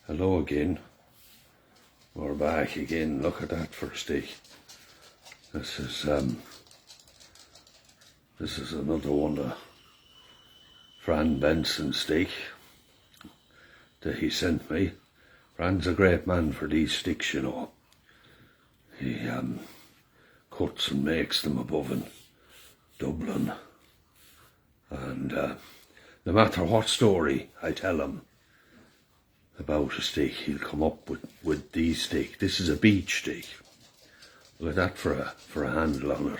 Hello again. We're back again. Look at that for a steak. This is another one of Fran Benson's steak that he sent me. Fran's a great man for these sticks, you know. He cuts and makes them above in Dublin, and no matter what story I tell him about a steak, he'll come up with these steak. This is a beach steak. Look at that for a handle on it.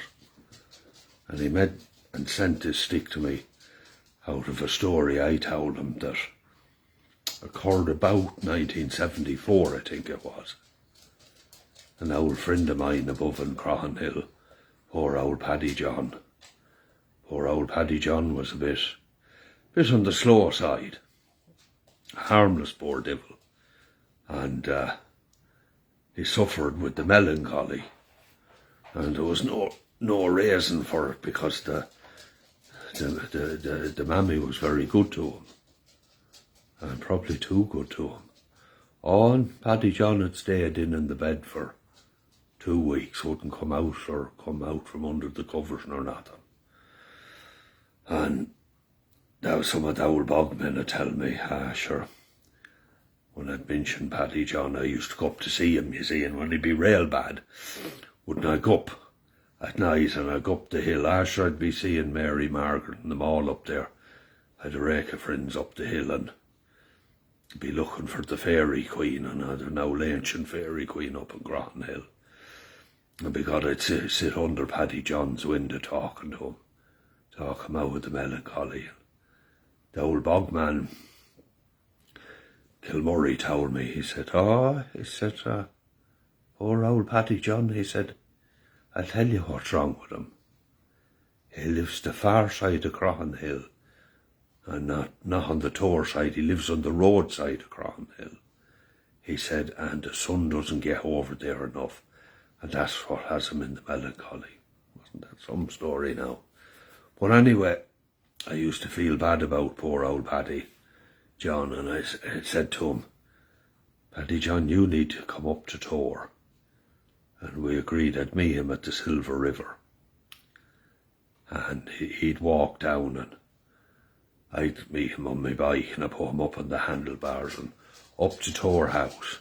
And he made and sent this steak to me out of a story I told him that occurred about 1974, I think it was. An old friend of mine above in Croghanhill, poor old Paddy John. Poor old Paddy John was a bit on the slow side. Harmless poor devil, and he suffered with the melancholy, and there was no reason for it because the mammy was very good to him, and probably too good to him. Oh, and Paddy John had stayed in the bed for 2 weeks, wouldn't come out from under the covers nor nothing. And now some of the old bogmen would tell me, sure, when I'd mentioned Paddy John, I used to go up to see him, you see, and when he'd be real bad, wouldn't I go up at night and I'd go up the hill, sure, I'd be seeing Mary, Margaret and them all up there. I'd a rake of friends up the hill and be looking for the Fairy Queen, and I'd an old ancient Fairy Queen up in Croghanhill. And because I'd sit under Paddy John's window talking to him, talk him out of the melancholy. The old bogman, Kilmurray, told me, he said, poor old Paddy John, he said, I'll tell you what's wrong with him. He lives the far side of Croghanhill, and not on the Tor side, he lives on the road side of Croghanhill. He said, and the sun doesn't get over there enough, and that's what has him in the melancholy. Wasn't that some story now? But anyway, I used to feel bad about poor old Paddy John, and I said to him, Paddy John, you need to come up to Tor. And we agreed I'd meet him at the Silver River. And he'd walk down, and I'd meet him on my bike, and I put him up on the handlebars and up to Tor House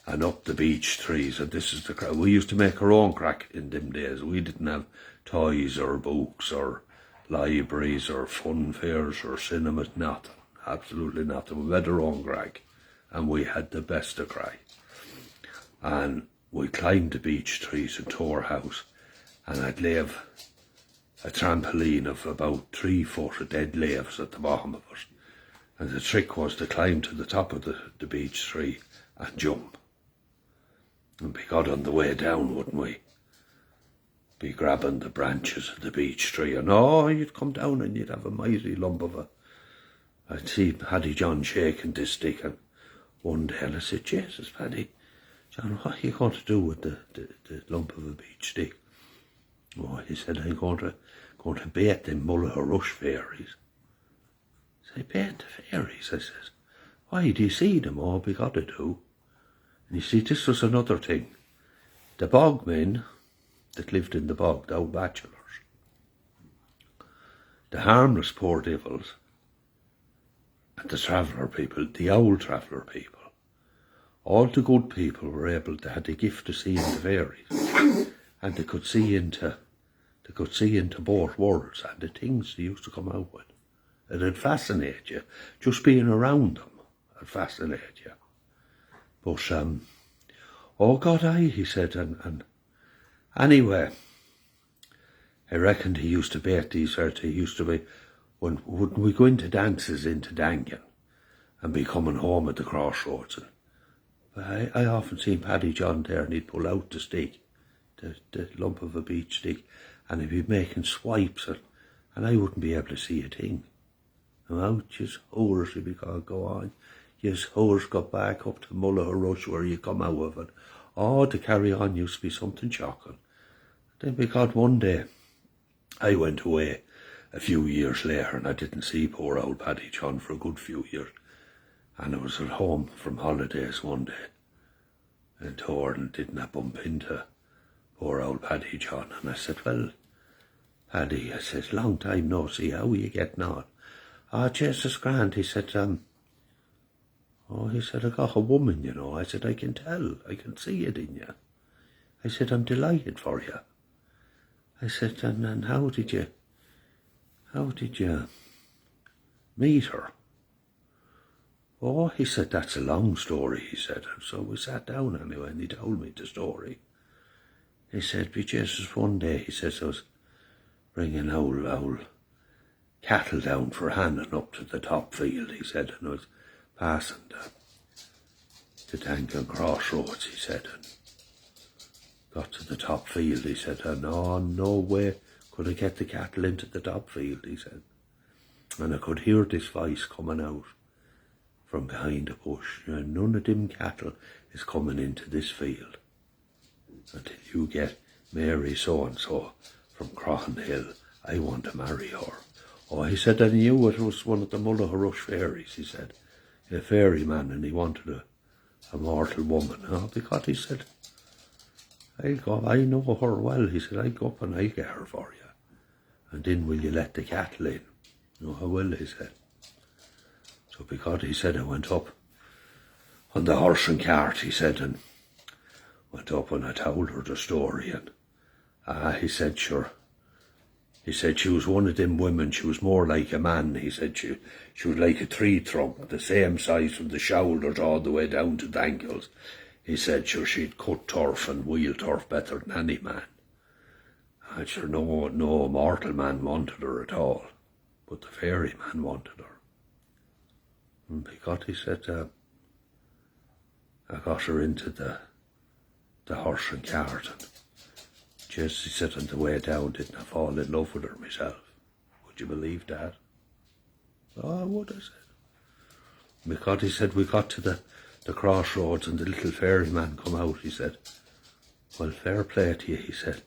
and up the beech trees. And this is the crack. We used to make our own crack in them days. We didn't have toys or books or libraries or fun fairs or cinemas, nothing, absolutely nothing. We had our own crack, and we had the best of crack. And we climbed the beech trees in Tor House, and I'd leave a trampoline of about 3 foot of dead leaves at the bottom of it. And the trick was to climb to the top of the beech tree and jump. And we got on the way down, wouldn't we? Be grabbing the branches of the beech tree, and you'd come down and you'd have a mighty lump of it. I'd see Paddy John shaking this stick, and one day I said, Jesus, Paddy John, what are you going to do with the lump of a beech stick? Oh, he said, I'm going to bait them Mullaghrush fairies. I said, bait the fairies? I says, why, do you see them? Oh, we got to do. And you see, this was another thing. The bogmen that lived in the bog, the old bachelors, the harmless poor devils, and the traveller people, the old traveller people, all the good people were able to have the gift of seeing the fairies, and they could see into both worlds, and the things they used to come out with. It'd fascinate you. Just being around them would fascinate you. But oh God, he said, and anyway, I reckoned he used to bait these sorts. He used to be, when we go into dances into Dangan and be coming home at the crossroads, and I often seen Paddy John there, and he'd pull out the stick, the lump of a beech stick, and he'd be making swipes, and I wouldn't be able to see a thing. And out, just hours, he'd be going, go on, just hours got back up to Mullaghrush where you come out of it. Oh, to carry on used to be something shocking. Then because one day I went away a few years later, and I didn't see poor old Paddy John for a good few years. And I was at home from holidays one day, and Torn didn't bump into poor old Paddy John. And I said, well, Paddy, I said, long time no see, how are you getting on? Oh, Jesus grand, he said, he said, I got a woman, you know. I said, I can tell, I can see it in you. I said, I'm delighted for you. I said, and how did you meet her? Oh, he said, that's a long story, he said. And so we sat down anyway, and he told me the story. He said, be Jesus, one day, he says, I was bringing old cattle down for handing up to the top field, he said, and I was passing the Dangan crossroads, he said, and got to the top field, he said, no way could I get the cattle into the top field, he said. And I could hear this voice coming out from behind the bush. None of them cattle is coming into this field until you get Mary so-and-so from Croghan Hill. I want to marry her. Oh, he said, I knew it was one of the Mullaghrush fairies, he said. A fairy man, and he wanted a mortal woman. Oh, because he said, I know her well. He said, I go up and I get her for you. And then will you let the cattle in? No, I will, he said. So because he said, I went up on the horse and cart, he said, and went up and I told her the story. And he said, sure. He said she was one of them women, she was more like a man. He said she was like a tree trunk, the same size from the shoulders all the way down to the ankles. He said, sure, she'd cut turf and wheel turf better than any man. And sure, no mortal man wanted her at all, but the fairy man wanted her. And because he said, I got her into the horse and cart, and just he said on the way down, didn't I fall in love with her myself? Would you believe that? Oh, I would, I said. Because he said, we got to the crossroads and the little ferryman come out, he said, well, fair play to you, he said.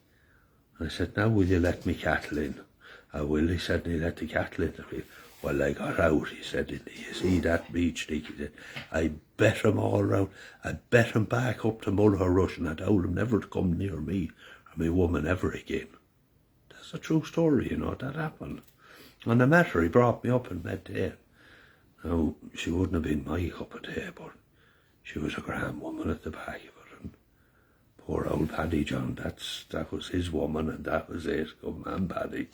And I said, now will you let me cattle in? I will, he said, and he let the cattle in. Well, I got out, he said, you see that beach, Dick? He said, I bet him all round. I bet him back up to Mullaghrush, and I told him never to come near me or my woman ever again. That's a true story, you know, that happened. And I met her, he brought me up and met tea. Now, she wouldn't have been my cup of tea, but she was a grand woman at the back of it. And poor old Paddy John, that was his woman, and that was it. Good man, Paddy.